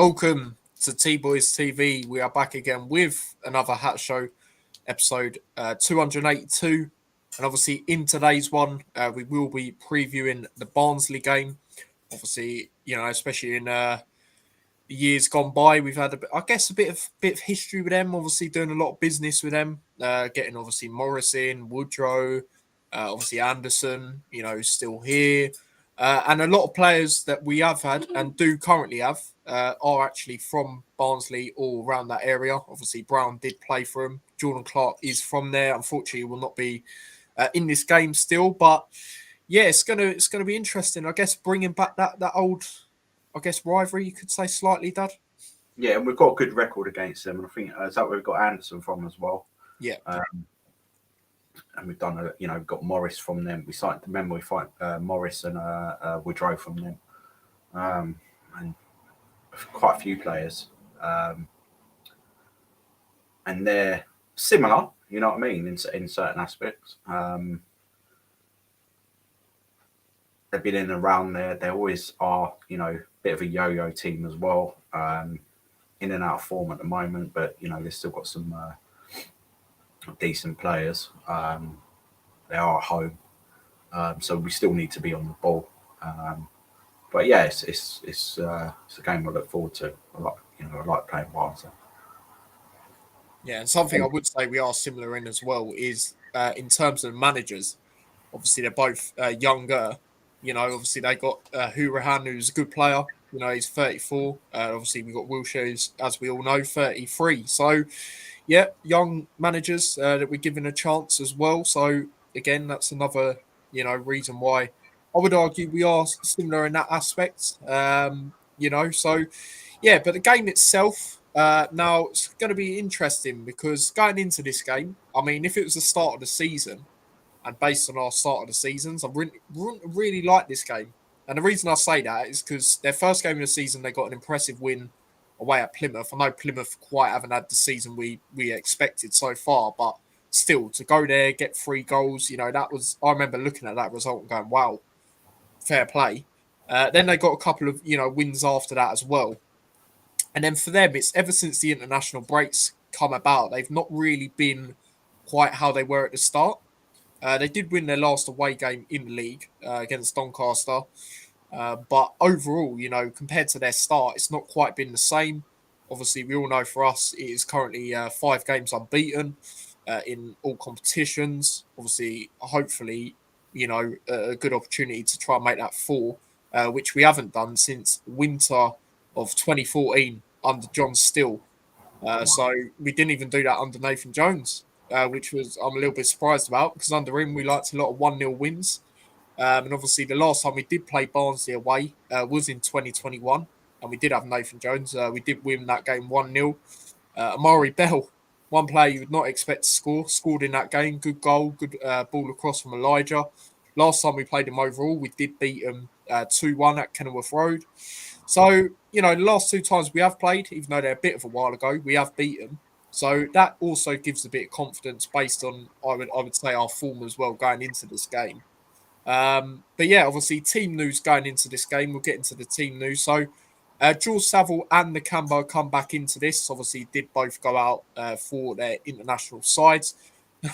Welcome to T Boys TV. We are back again with another Hat Show episode 282. And obviously, in today's one, we will be previewing the Barnsley game. Obviously, especially in years gone by, we've had a bit of history with them. Obviously, doing a lot of business with them, getting obviously Morris in, Woodrow, obviously Anderson, still here. And a lot of players that we have had and do currently have are actually from Barnsley or around that area. Obviously, Brown did play for him. Jordan Clark is from there. Unfortunately, he will not be in this game still. But yeah, it's gonna be interesting. I guess bringing back that old, rivalry, you could say slightly, Dad. Yeah, and we've got a good record against them, and I think is that where we've got Anderson from as well. Yeah. And we've done we've got Morris from them. We fight Morris and Woodrow from them, and quite a few players, and they're similar. You know what I mean in certain aspects. They've been in and around there. They always are, bit of a yo-yo team as well. In and out of form at the moment, but they've still got some decent players. They are at home, so we still need to be on the ball. But yeah, it's a game I look forward to. I like playing Barnsley. Yeah, and something I would say we are similar in as well is in terms of managers. Obviously, they're both younger. Obviously they got Hurahan, who's a good player. He's 34. Obviously, we've got Wilshere, as we all know, 33. So, yeah, young managers that we're given a chance as well. So, again, that's another, reason why I would argue we are similar in that aspect. So, yeah, but the game itself, now it's going to be interesting because going into this game, I mean, if it was the start of the season and based on our start of the seasons, I wouldn't really like this game. And the reason I say that is because their first game of the season, they got an impressive win away at Plymouth. I know Plymouth quite haven't had the season we expected so far, but still, to go there, get 3 goals, that was, I remember looking at that result and going, wow, fair play. Then they got a couple of, wins after that as well. And then for them, it's ever since the international breaks come about, they've not really been quite how they were at the start. They did win their last away game in the league against Doncaster. But overall, compared to their start, it's not quite been the same. Obviously, we all know for us, it is currently 5 games unbeaten in all competitions. Obviously, hopefully, a good opportunity to try and make that 4, which we haven't done since winter of 2014 under John Still. So we didn't even do that under Nathan Jones, which was I'm a little bit surprised about because under him we liked a lot of 1-0 wins. And obviously the last time we did play Barnsley away was in 2021, and we did have Nathan Jones. We did win that game 1-0. Amari Bell, one player you would not expect to score, scored in that game. Good goal, good ball across from Elijah. Last time we played him overall, we did beat him 2-1 at Kenilworth Road. So, the last 2 times we have played, even though they're a bit of a while ago, we have beaten. So that also gives a bit of confidence based on, I would say, our form as well going into this game. But yeah, obviously team news going into this game. We'll get into the team news. So George Saville and Nakamba come back into this. Obviously, did both go out for their international sides.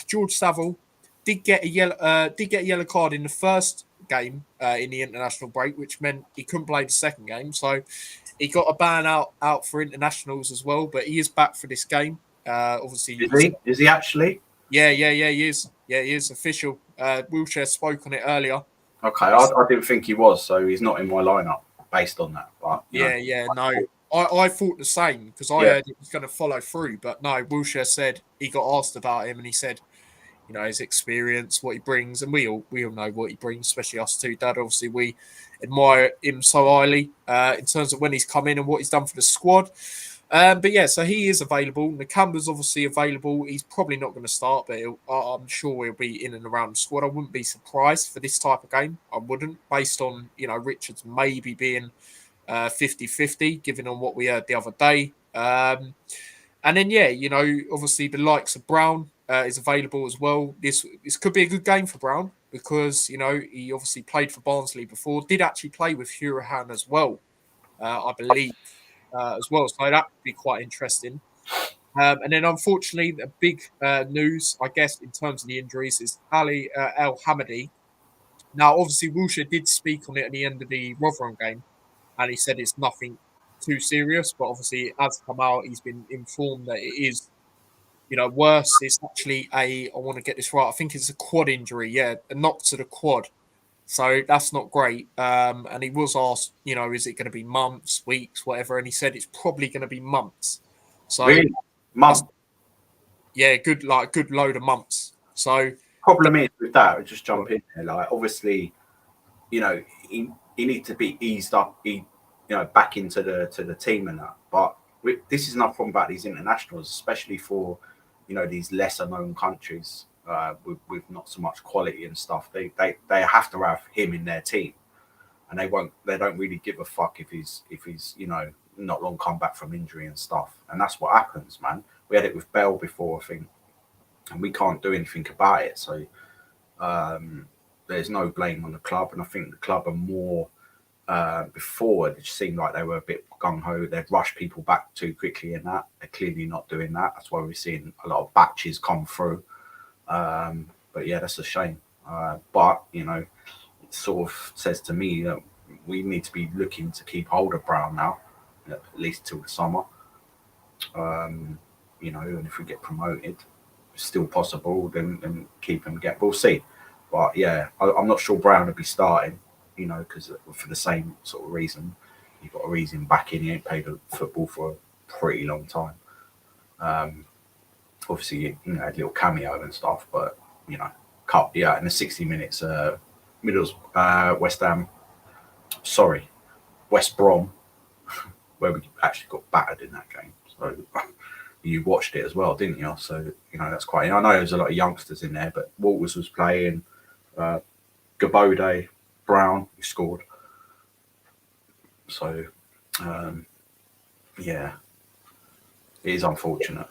George Saville did get a yellow card in the first game in the international break, which meant he couldn't play the second game. So he got a ban out for internationals as well. But he is back for this game. Obviously, is he actually? Yeah, he is. Yeah, he is official. Wilshere spoke on it earlier. Okay, I didn't think he was, so he's not in my lineup based on that. But, no. I thought the same because I heard he was going to follow through, but no. Wilshere said he got asked about him, and he said, his experience, what he brings, and we all know what he brings, especially us two, Dad. Obviously, we admire him so highly in terms of when he's come in and what he's done for the squad. But yeah, so he is available. Nakamba's obviously available. He's probably not going to start, but I'm sure he'll be in and around the squad. I wouldn't be surprised for this type of game. I wouldn't, based on, Richards maybe being 50-50, given on what we heard the other day. And then, yeah, obviously the likes of Brown is available as well. This could be a good game for Brown because, he obviously played for Barnsley before. Did actually play with Hurahan as well, I believe. as well. So that would be quite interesting. And then, unfortunately, the big news, I guess, in terms of the injuries is Ali El Hamadi. Now, obviously, Wilshere did speak on it at the end of the Rotherham game, and he said it's nothing too serious. But obviously, it has come out. He's been informed that it is, worse. It's actually I want to get this right. I think it's a quad injury. Yeah, a knock to the quad. So that's not great. And he was asked, is it going to be months, weeks, whatever? And he said it's probably going to be months. So Really, that's mum. yeah, good load of months. So Problem is with that, I'll just jump in there. Like, obviously, he needs to be eased up, back into the team and that. But this is not from about these internationals, especially for these lesser known countries with not so much quality and stuff. They have to have him in their team, and they don't really give a fuck if he's not long come back from injury and stuff. And that's what happens, man. We had it with Bell before, I think, and we can't do anything about it. So there's no blame on the club, and I think the club are more. Before, it just seemed like they were a bit gung ho. They'd rush people back too quickly, and that they're clearly not doing that. That's why we're seeing a lot of batches come through. But yeah, that's a shame. But it sort of says to me that we need to be looking to keep hold of Brown now, at least till the summer. And if we get promoted, still possible, then keep him. We'll see. But yeah, I'm not sure Brown will be starting. Because for the same sort of reason, you've got a reason back in. He ain't played football for a pretty long time. Obviously, had a little cameo and stuff, but cut in the 60 minutes. West Ham, West Brom, where we actually got battered in that game. So you watched it as well, didn't you? So that's quite. I know there's a lot of youngsters in there, but Walters was playing. Gabode, Brown, who scored. So, yeah, it is unfortunate.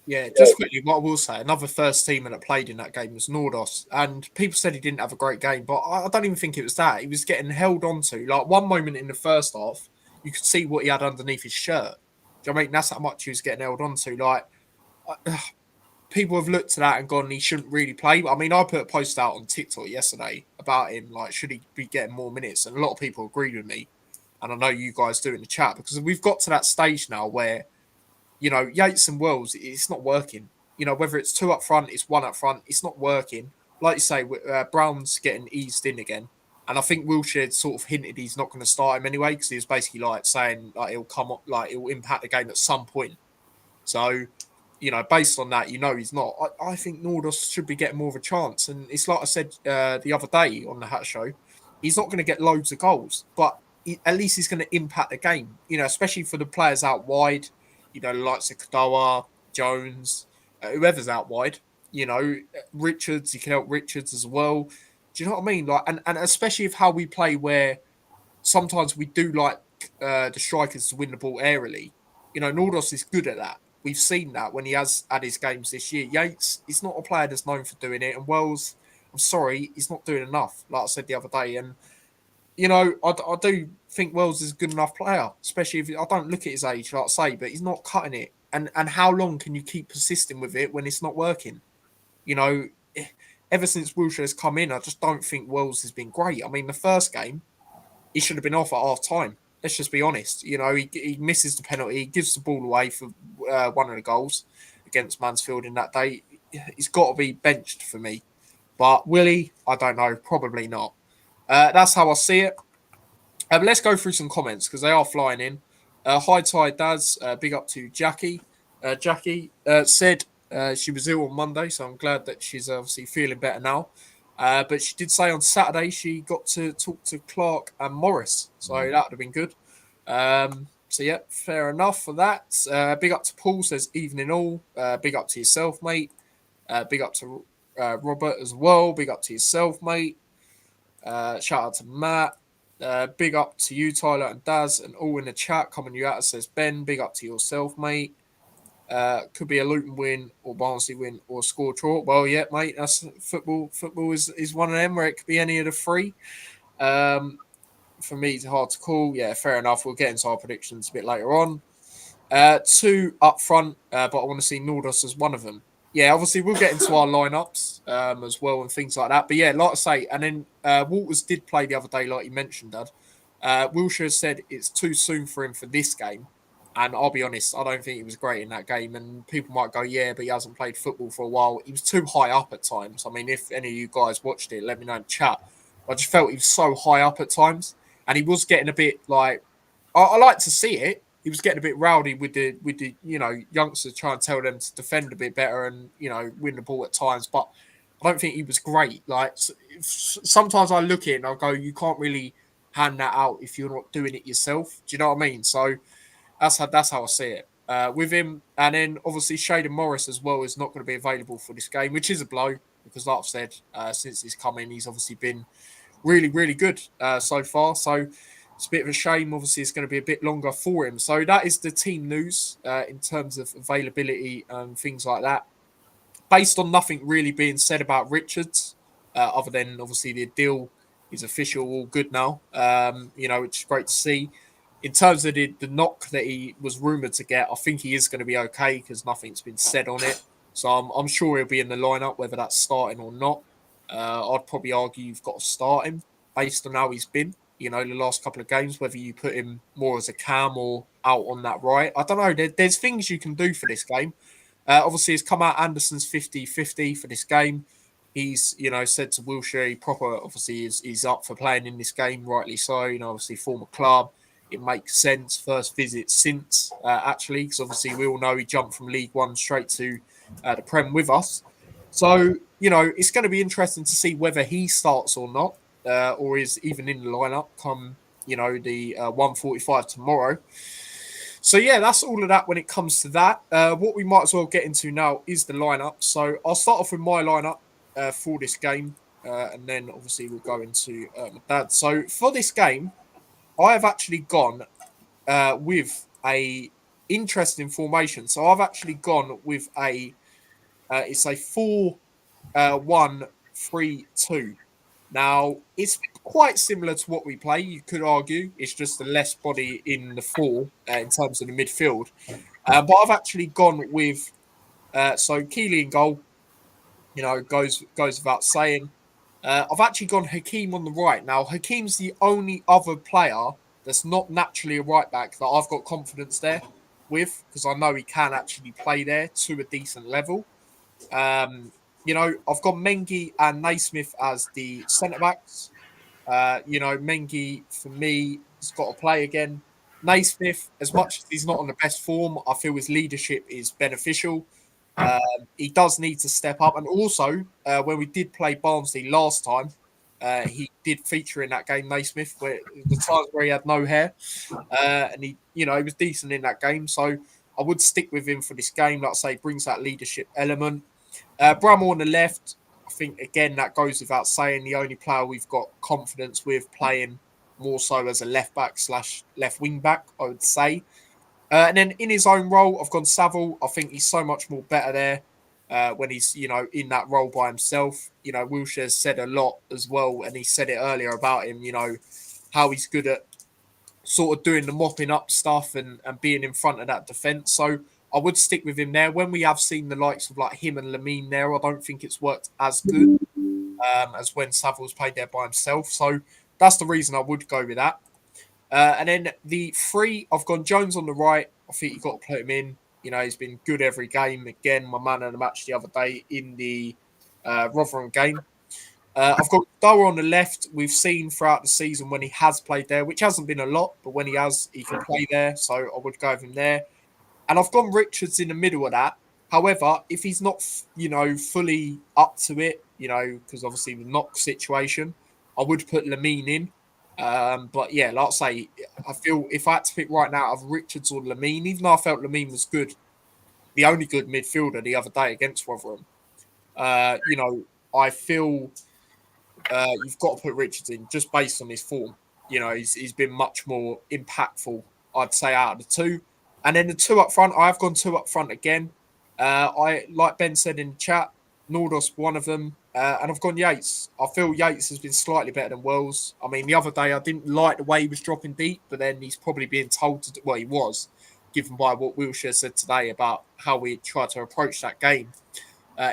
Yeah, just quickly, what I will say, another first teamer that played in that game was Nordos, and people said he didn't have a great game, but I don't even think it was that. He was getting held onto. Like, one moment in the first half, you could see what he had underneath his shirt. Do you know what I mean? That's how much he was getting held onto. Like, people have looked at that and gone, he shouldn't really play. I mean, I put a post out on TikTok yesterday about him, like, should he be getting more minutes? And a lot of people agreed with me, and I know you guys do in the chat, because we've got to that stage now where Yates and Wells, it's not working. Whether it's two up front, it's one up front, it's not working. Like you say, Brown's getting eased in again. And I think Wilshere sort of hinted he's not going to start him anyway, because he was basically like saying like he'll come up, like he'll impact the game at some point. So, based on that, he's not. I think Nordos should be getting more of a chance. And it's like I said the other day on the Hat Show, he's not going to get loads of goals, but at least he's going to impact the game, especially for the players out wide, the likes of Kadoa, Jones, whoever's out wide, Richards, he can help Richards as well. Do you know what I mean? Like, and especially if how we play where sometimes we do like the strikers to win the ball aerially. Nordos is good at that. We've seen that when he has had his games this year. Yates, he's not a player that's known for doing it. And Wells, I'm sorry, he's not doing enough, like I said the other day. And, I do think Wells is a good enough player, especially if I don't look at his age, like I say, but he's not cutting it. And how long can you keep persisting with it when it's not working? Ever since Wilshere has come in, I just don't think Wells has been great. I mean, the first game, he should have been off at half time. Let's just be honest. He misses the penalty, he gives the ball away for one of the goals against Mansfield in that day. He's got to be benched for me. But Willie, I don't know, probably not. That's how I see it. Let's go through some comments because they are flying in. Hi, Ty Daz. Big up to Jackie. Jackie said she was ill on Monday, so I'm glad that she's obviously feeling better now. But she did say on Saturday she got to talk to Clark and Morris, so that would have been good. So yeah, fair enough for that. Big up to Paul, says evening all. Big up to yourself, mate. Big up to Robert as well. Big up to yourself, mate. Shout out to Matt. Big up to you, Tyler and Daz, and all in the chat. Coming you out, says Ben. Big up to yourself, mate. Could be a Luton win or Barnsley win or a score draw. Well, yeah, mate, that's football. Football is one of them where it could be any of the three. for me, it's hard to call. Yeah, fair enough. We'll get into our predictions a bit later on. Two up front, but I want to see Nordos as one of them. Yeah, obviously we'll get into our lineups as well and things like that. But yeah, like I say, and then Walters did play the other day, like you mentioned, Dad. Wilshere said it's too soon for him for this game, and I'll be honest, I don't think he was great in that game. And people might go, yeah, but he hasn't played football for a while. He was too high up at times. I mean, if any of you guys watched it, let me know in the chat. I just felt he was so high up at times, and he was getting a bit like I like to see it. He was getting a bit rowdy with the youngsters trying to tell them to defend a bit better and win the ball at times. But I don't think he was great. Like sometimes I look at it and I go, you can't really hand that out if you're not doing it yourself. Do you know what I mean? So that's how I see it with him. And then obviously Shaden Morris as well is not going to be available for this game, which is a blow because, like I've said, since he's come in, he's obviously been really, really good so far. So it's a bit of a shame. Obviously, it's going to be a bit longer for him. So that is the team news in terms of availability and things like that. Based on nothing really being said about Richards, other than obviously the deal is official, all good now. Which is great to see. In terms of the knock that he was rumoured to get, I think he is going to be okay because nothing's been said on it. So I'm sure he'll be in the lineup, whether that's starting or not. I'd probably argue you've got to start him based on how he's been, the last couple of games, whether you put him more as a cam or out on that right. I don't know. There's things you can do for this game. Obviously, it's come out Anderson's 50-50 for this game. He's, said to Wilshere, he proper, obviously, is up for playing in this game, rightly so. Obviously, former club. It makes sense. First visit since, actually, because obviously we all know he jumped from League One straight to the Prem with us. So, it's going to be interesting to see whether he starts or not, or is even in the lineup come, the 1:45 tomorrow. So, yeah, that's all of that when it comes to that. What we might as well get into now is the lineup. So, I'll start off with my lineup for this game, and then obviously we'll go into my dad. So, for this game, I have actually gone with a interesting formation. So, I've actually gone with it's a 4-1-3-2. Now, it's quite similar to what we play, you could argue. It's just a less body in the four in terms of the midfield. But I've actually gone with, so Keeley in goal, goes without saying. I've actually gone Hakeem on the right. Now, Hakeem's the only other player that's not naturally a right back that I've got confidence there with because I know he can actually play there to a decent level. I've got Mengi and Naismith as the centre backs. Mengi for me has got to play again. Naismith, as much as he's not on the best form, I feel his leadership is beneficial. He does need to step up, and also when we did play Barnsley last time, he did feature in that game. Naismith, where the times where he had no hair, and he was decent in that game. So I would stick with him for this game. Like I say, brings that leadership element. Bramall on the left, I think, again, that goes without saying. The only player we've got confidence with playing more so as a left back / left wing back, I would say. And then in his own role, I've gone Saville. I think he's so much more better there when he's, in that role by himself. Wilshere's said a lot as well, and he said it earlier about him, how he's good at sort of doing the mopping up stuff and being in front of that defence. So I would stick with him there. When we have seen the likes of like him and Lamine there, I don't think it's worked as good as when Saville's played there by himself. So that's the reason I would go with that. And then the three, I've gone Jones on the right. I think you've got to put him in. He's been good every game. Again, my man of the match the other day in the Rotherham game. I've got Dower on the left. We've seen throughout the season when he has played there, which hasn't been a lot, but when he has, he can play there. So I would go with him there. And I've gone Richards in the middle of that. However, if he's not, fully up to it, because obviously the knock situation, I would put Lamine in. But yeah, like I say, I feel if I had to pick right now of Richards or Lamine, even though I felt Lamine was good, the only good midfielder the other day against Rotherham, I feel you've got to put Richards in just based on his form. He's been much more impactful, I'd say, out of the two. And then the two up front, I've gone two up front again. I like Ben said in the chat, Nordos, one of them, and I've gone Yates. I feel Yates has been slightly better than Wells. I mean, the other day I didn't like the way he was dropping deep, but then he's probably being told to. Well, he was, given by what Wilshere said today about how we tried to approach that game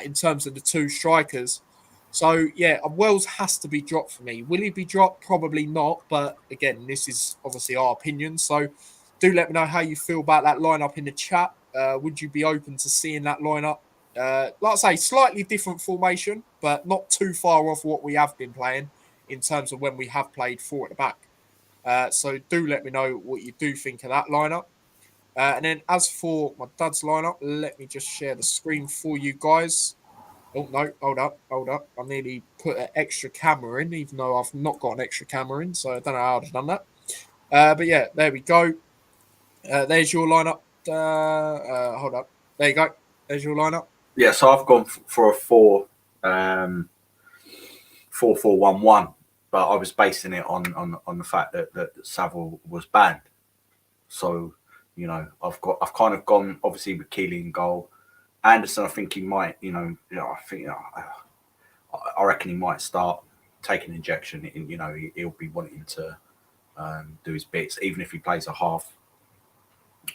in terms of the two strikers. So yeah, Wells has to be dropped for me. Will he be dropped? Probably not. But again, this is obviously our opinion. So do let me know how you feel about that lineup in the chat. Would you be open to seeing that lineup? Like I say, slightly different formation, but not too far off what we have been playing in terms of when we have played four at the back. So do let me know what you do think of that lineup. And then as for my dad's lineup, let me just share the screen for you guys. Oh no, hold up. I nearly put an extra camera in, even though I've not got an extra camera in, so I don't know how I've done that. But yeah, there we go. There's your lineup. Hold up. There you go. There's your lineup. Yeah, so I've gone for a 4-4-1-1, but I was basing it on the fact that Saville was banned. So, you know, I've kind of gone obviously with Keeley in goal. Anderson, I think he might, I reckon he might start taking injection. He'll be wanting to do his bits, even if he plays a half.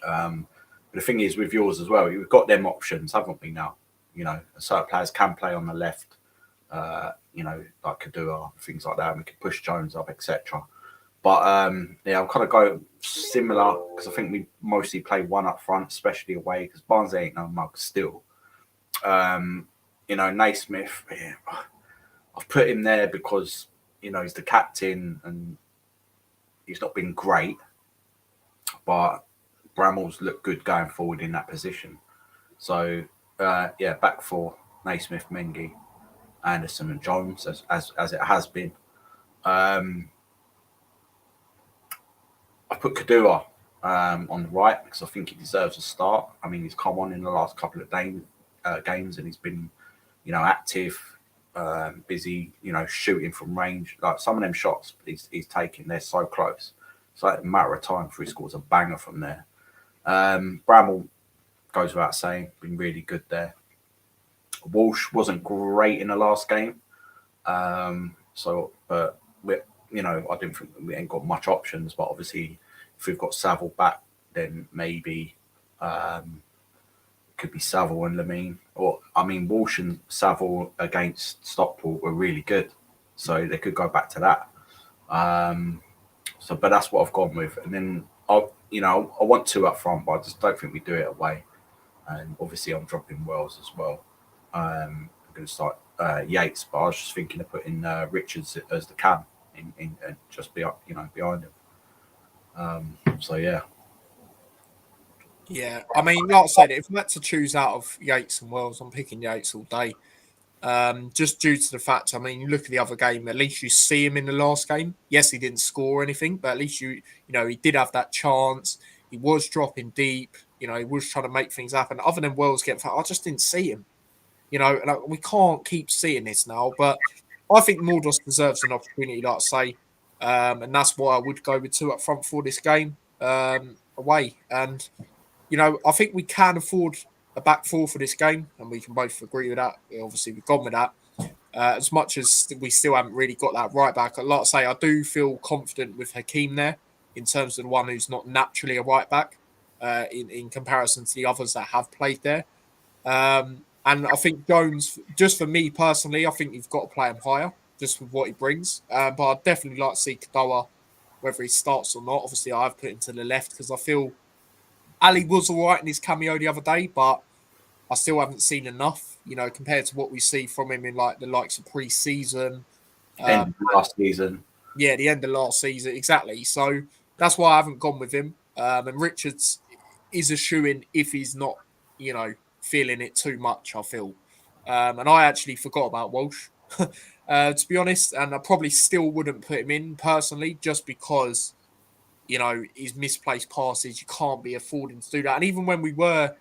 But the thing is with yours as well, we've got them options, haven't we now? You know, certain players can play on the left, like Kadua, things like that, and we can push Jones up, etc. But I'll kind of go similar because I think we mostly play one up front, especially away, because Barnes ain't no mug still. Naismith, yeah, I've put him there because, he's the captain and he's not been great, but Bramall's looked good going forward in that position. So, back for Naismith, Mengi, Anderson and Jones, as it has been. I put Kadua on the right because I think he deserves a start. I mean, he's come on in the last couple of games and he's been, active, busy, shooting from range. Like some of them shots he's taking, they're so close. It's like a matter of time before he scores a banger from there. Bramall goes without saying, been really good there. Walsh wasn't great in the last game. But I didn't think we ain't got much options, but obviously if we've got Saville back, then maybe could be Saville and Lamine. Walsh and Saville against Stockport were really good, so they could go back to that. But that's what I've gone with, and then I want two up front, but I just don't think we do it away. And obviously I'm dropping Wells as well. I'm going to start Yates, but I was just thinking of putting Richards as the cam in just behind him. Yeah. Yeah, I mean, like I said, if I had to choose out of Yates and Wells, I'm picking Yates all day. Just due to the fact, I mean, you look at the other game, at least you see him in the last game. Yes, he didn't score anything, but at least he did have that chance. He was dropping deep, he was trying to make things happen. Other than Wells getting fouled, I just didn't see him, and we can't keep seeing this now. But I think Mordos deserves an opportunity, like I say, and that's why I would go with two up front for this game away. And I think we can afford a back four for this game, and we can both agree with that. Obviously, we've gone with that. As much as we still haven't really got that right back, like I say, I do feel confident with Hakeem there in terms of the one who's not naturally a right back in comparison to the others that have played there. And I think Jones, just for me personally, I think you've got to play him higher just with what he brings. But I'd definitely like to see Kadoa, whether he starts or not. Obviously, I've put him to the left because I feel Ali was all right in his cameo the other day, but I still haven't seen enough, compared to what we see from him in like the likes of pre-season. End of last season. Yeah, the end of last season, exactly. So that's why I haven't gone with him. And Richards is a shoo-in if he's not, feeling it too much, I feel. And I actually forgot about Walsh, to be honest, and I probably still wouldn't put him in personally just because his misplaced passes, you can't be affording to do that. And even when we were,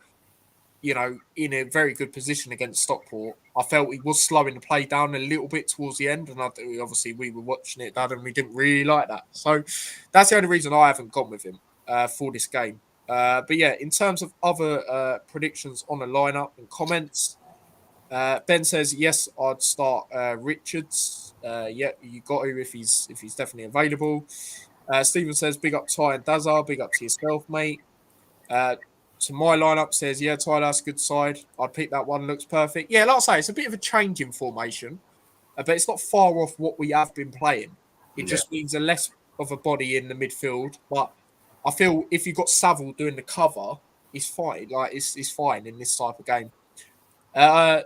in a very good position against Stockport, I felt he was slowing the play down a little bit towards the end. And obviously we were watching it, Dad, and we didn't really like that. So that's the only reason I haven't gone with him for this game. But yeah, in terms of other predictions on the lineup and comments, Ben says yes, I'd start Richards. Yeah, you got to if he's definitely available. Stephen says big up Ty and Dazar, big up to yourself, mate. To my lineup says yeah, Ty, that's a good side. I'd pick that one. Looks perfect. Yeah, like I say, it's a bit of a change in formation, but it's not far off what we have been playing. It Yeah, just means a less of a body in the midfield. But I feel if you've got Savile doing the cover, it's fine. Like it's fine in this type of game.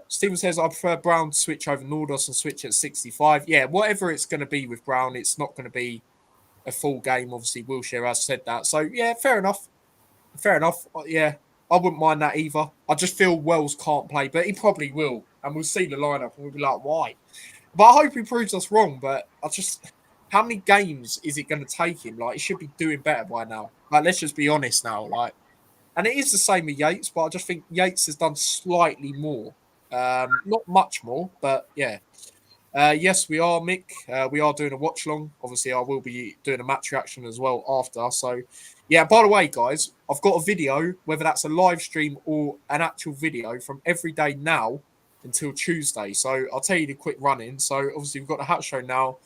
Stephen says I prefer Brown to switch over Nordos and switch at 65. Yeah, whatever it's going to be with Brown, it's not going to be a full game. Obviously, Wilshere has said that. So yeah, fair enough. Fair enough. Yeah, I wouldn't mind that either. I just feel Wells can't play, but he probably will, and we'll see the lineup and we'll be like, why? But I hope he proves us wrong. But I just, how many games is it going to take him? Like, he should be doing better by now. Like, let's just be honest now. Like, and it is the same with Yates, but I just think Yates has done slightly more. Not much more, but yeah. Yes, we are, Mick. We are doing a watch long. Obviously, I will be doing a match reaction as well after. So, yeah, by the way, guys, I've got a video, whether that's a live stream or an actual video from every day now until Tuesday. So, I'll tell you the quick run in. So, obviously, we've got the hat show now.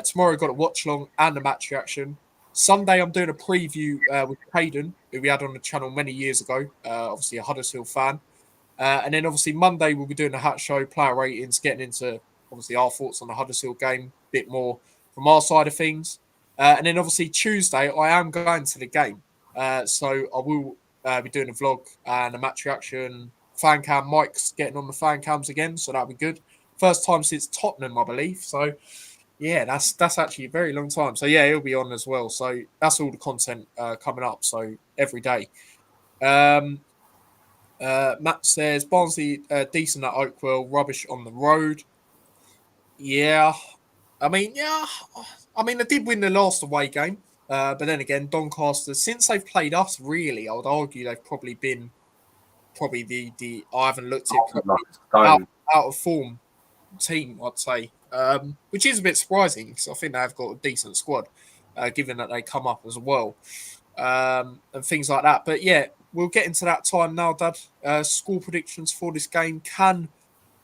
Tomorrow, we've got a watch long and a match reaction. Sunday, I'm doing a preview with Hayden, who we had on the channel many years ago. Obviously, a Huddersfield fan. And then obviously Monday we'll be doing the hat show, player ratings, getting into obviously our thoughts on the Huddersfield game, a bit more from our side of things. And then obviously Tuesday I am going to the game, so I will be doing a vlog and a match reaction. Fan cam, Mike's getting on the fan cams again, so that'll be good. First time since Tottenham, I believe. So yeah, that's actually a very long time. So yeah, he'll be on as well. So that's all the content coming up. So every day. Um, Matt says Barnsley decent at Oakwell, rubbish on the road. Yeah, I mean, yeah, I mean, they did win the last away game, but then again, Doncaster since they've played us, really, I would argue they've probably been the I haven't looked at like probably out stone. out of form team, I'd say, which is a bit surprising because I think they've got a decent squad, given that they come up as well, and things like that. But yeah, we'll get into that time now, Dad. Score predictions for this game. Can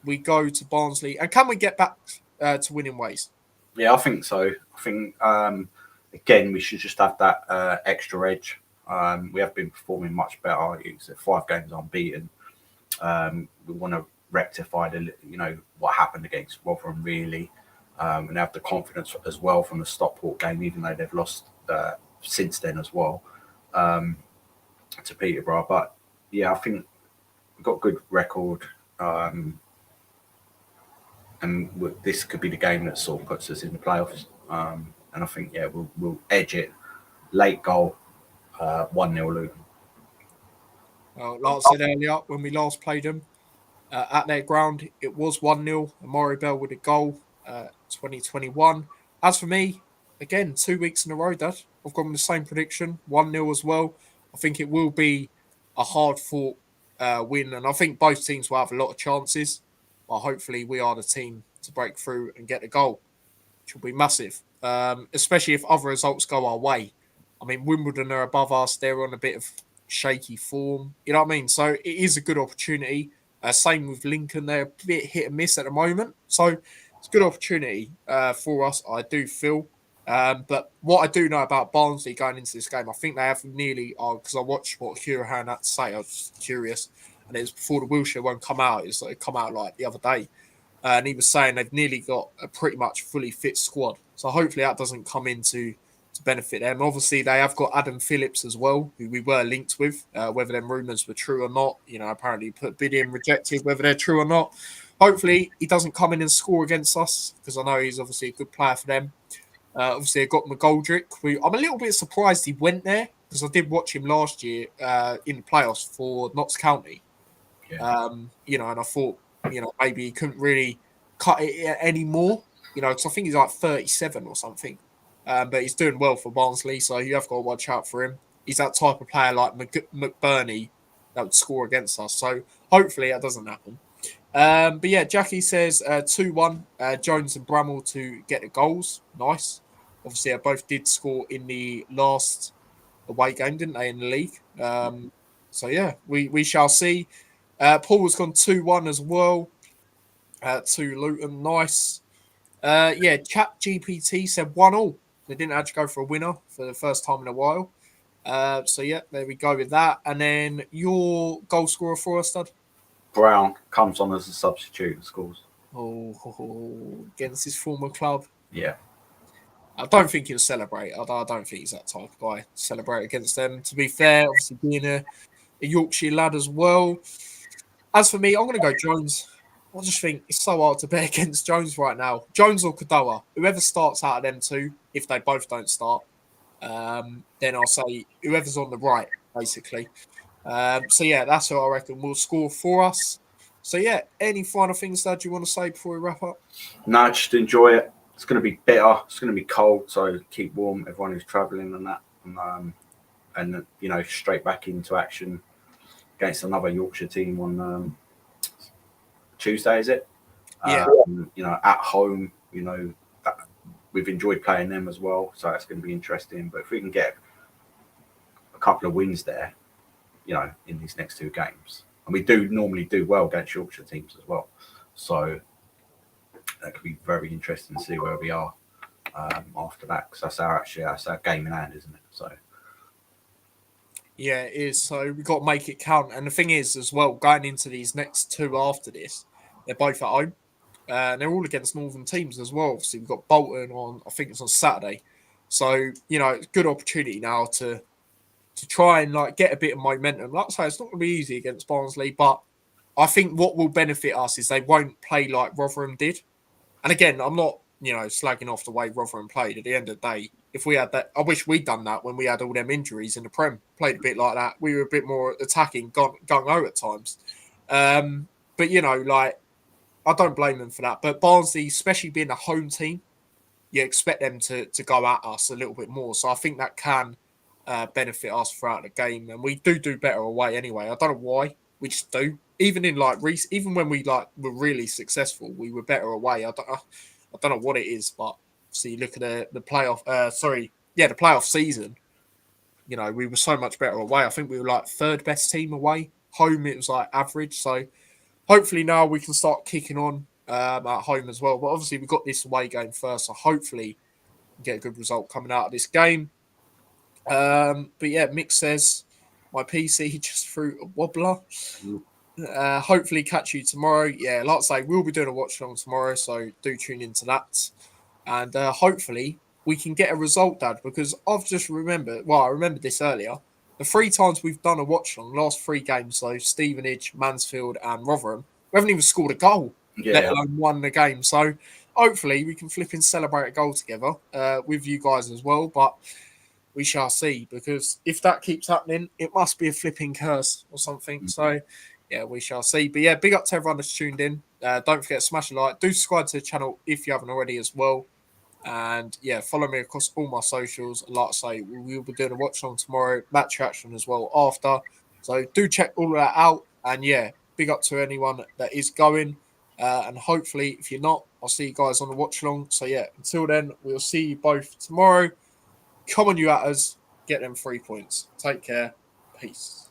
we go to Barnsley and can we get back to winning ways? Yeah, I think so. I think again we should just have that extra edge. We have been performing much better. It's 5 games unbeaten. We want to rectify what happened against Rotherham really, and have the confidence as well from the Stockport game, even though they've lost since then as well to Peterborough. But yeah, I think we've got a good record. And this could be the game that sort of puts us in the playoffs. And I think we'll edge it. Late goal, 1-0 Luton. Like I said earlier, when we last played them at their ground, it was 1-0. Amari Bell with a goal, 2021. As for me, again, 2 weeks in a row, Dad, I've gone with the same prediction, 1-0 as well. I think it will be a hard fought win, and I think both teams will have a lot of chances. But hopefully, we are the team to break through and get the goal, which will be massive, especially if other results go our way. I mean, Wimbledon are above us. They're on a bit of shaky form. You know what I mean? So it is a good opportunity. Same with Lincoln. They're a bit hit and miss at the moment. So it's a good opportunity for us, I do feel. But what I do know about Barnsley going into this game, I think they have nearly, because I watched what Hurahan had to say. I was curious. And it was before the Wilshere one come out. It come out like the other day. And he was saying they've nearly got a pretty much fully fit squad. So hopefully that doesn't come into to benefit them. Obviously, they have got Adam Phillips as well, who we were linked with, whether them rumours were true or not. Apparently put bid in, rejected, whether they're true or not. Hopefully, he doesn't come in and score against us because I know he's obviously a good player for them. Obviously, I got McGoldrick. I'm a little bit surprised he went there because I did watch him last year in the playoffs for Notts County. Yeah. And I thought, maybe he couldn't really cut it anymore, because I think he's like 37 or something. But he's doing well for Barnsley, so you have got to watch out for him. He's that type of player like McBurney that would score against us. So hopefully that doesn't happen. But yeah, Jackie says 2-1, Jones and Bramall to get the goals. Nice. Obviously, they both did score in the last away game, didn't they, in the league? So yeah, we shall see. Paul has gone 2-1 as well. to Luton. Nice. Yeah, Chat GPT said 1-1. They didn't actually go for a winner for the first time in a while. So yeah, there we go with that. And then your goal scorer for us, Stud? Brown comes on as a substitute and scores. Against his former club. Yeah. I don't think he'll celebrate. I don't think he's that type of guy to celebrate against them. To be fair, obviously being a Yorkshire lad as well. As for me, I'm going to go Jones. I just think it's so hard to bet against Jones right now. Jones or Kadoa, whoever starts out of them two, if they both don't start, then I'll say whoever's on the right, basically. So yeah, that's who I reckon will score for us. So yeah, any final things that you want to say before we wrap up? No, just enjoy it. It's going to be bitter. It's going to be cold, so keep warm. Everyone who's travelling and that, and you know, straight back into action against another Yorkshire team on Tuesday. Is it? Yeah. You know, at home. You know, we've enjoyed playing them as well, so that's going to be interesting. But if we can get a couple of wins there, you know, in these next two games, and we do normally do well against Yorkshire teams as well, so that could be very interesting to see where we are after that, because that's our game in hand, isn't it? So yeah, it is. So we've got to make it count. And the thing is, as well, going into these next two after this, they're both at home. And they're all against Northern teams as well. Obviously, we've got Bolton on, I think it's on Saturday. So, you know, it's a good opportunity now to try and like get a bit of momentum. Like I say, it's not going to be easy against Barnsley, but I think what will benefit us is they won't play like Rotherham did. And again, I'm not, you know, slagging off the way Rotherham played. At the end of the day, if we had that, I wish we'd done that when we had all them injuries in the Prem. Played a bit like that. We were a bit more attacking, gung-ho at times. But, you know, like, I don't blame them for that. But Barnsley, especially being a home team, you expect them to go at us a little bit more. So I think that can benefit us throughout the game. And we do better away anyway. I don't know why. We just do. Even in like even when we like were really successful, we were better away. I don't know what it is, but see, look at the playoff. The playoff season. You know, we were so much better away. I think we were like third best team away. Home, it was like average. So hopefully now we can start kicking on at home as well. But obviously we've got this away game first, so hopefully get a good result coming out of this game. But yeah, Mick says my PC just threw a wobbler. Hopefully catch you tomorrow. Yeah, like I say, we'll be doing a watch along tomorrow, so do tune into that. And hopefully we can get a result, Dad, because I've just remembered, well, I remembered this earlier. The 3 times we've done a watch along, last 3 games, so Stevenage, Mansfield, and Rotherham, we haven't even scored a goal, let alone won the game. So hopefully we can flip and celebrate a goal together with you guys as well. But we shall see, because if that keeps happening, it must be a flipping curse or something. So yeah, we shall see. But yeah, big up to everyone that's tuned in. Don't forget to smash a like. Do subscribe to the channel if you haven't already as well. And yeah, follow me across all my socials. Like I say, we will be doing a watch on tomorrow, match reaction as well after. So do check all of that out. And yeah, big up to anyone that is going. And hopefully, if you're not, I'll see you guys on the watch along. So yeah, until then, we'll see you both tomorrow. Come on, you at us. Get them 3 points. Take care. Peace.